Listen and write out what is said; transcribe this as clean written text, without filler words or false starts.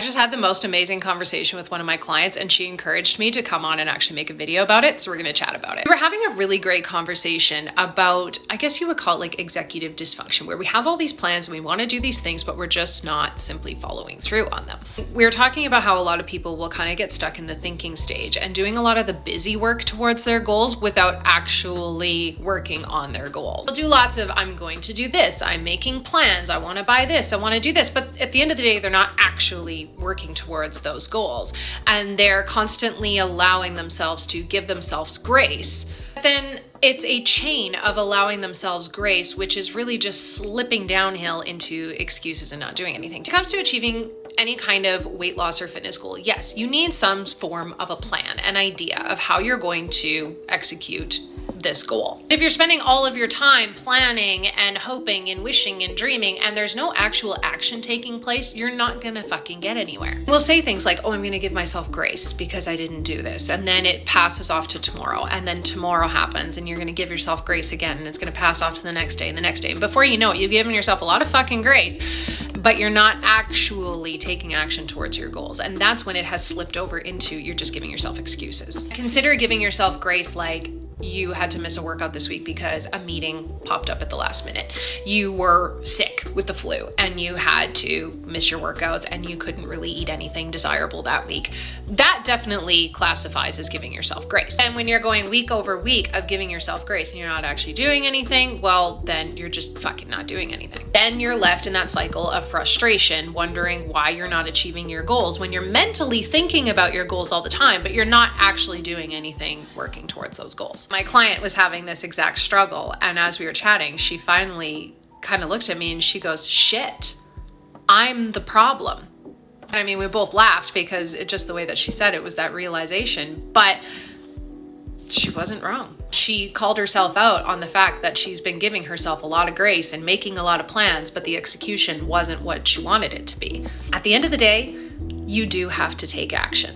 I just had the most amazing conversation with one of my clients, and she encouraged me to come on and actually make a video about it. So we're going to chat about it. We were having a really great conversation about, I guess you would call it like executive dysfunction, where we have all these plans and we want to do these things, but we're just not simply following through on them. We were talking about how a lot of people will kind of get stuck in the thinking stage and doing a lot of the busy work towards their goals without actually working on their goal. They'll do lots of, I'm going to do this, I'm making plans, I want to buy this, I want to do this, but at the end of the day, they're not actually working towards those goals, and they're constantly allowing themselves to give themselves grace. But then it's a chain of allowing themselves grace, which is really just slipping downhill into excuses and not doing anything. When it comes to achieving any kind of weight loss or fitness goal, yes, you need some form of a plan, an idea of how you're going to execute this goal. If you're spending all of your time planning and hoping and wishing and dreaming and there's no actual action taking place, you're not gonna fucking get anywhere. We'll say things like, oh, I'm gonna give myself grace because I didn't do this. And then it passes off to tomorrow. And then tomorrow happens and you're gonna give yourself grace again. And it's gonna pass off to the next day and the next day. And before you know it, you've given yourself a lot of fucking grace, but you're not actually taking action towards your goals. And that's when it has slipped over into you're just giving yourself excuses. Consider giving yourself grace like, you had to miss a workout this week because a meeting popped up at the last minute. You were sick with the flu and you had to miss your workouts and you couldn't really eat anything desirable that week. That definitely classifies as giving yourself grace. And when you're going week over week of giving yourself grace and you're not actually doing anything, well, then you're just fucking not doing anything. Then you're left in that cycle of frustration, wondering why you're not achieving your goals when you're mentally thinking about your goals all the time, but you're not actually doing anything working towards those goals. My client was having this exact struggle, and as we were chatting, she finally kind of looked at me and she goes, shit, I'm the problem. And I mean, we both laughed because it just the way that she said it was that realization, but she wasn't wrong. She called herself out on the fact that she's been giving herself a lot of grace and making a lot of plans, but the execution wasn't what she wanted it to be. At the end of the day, you do have to take action.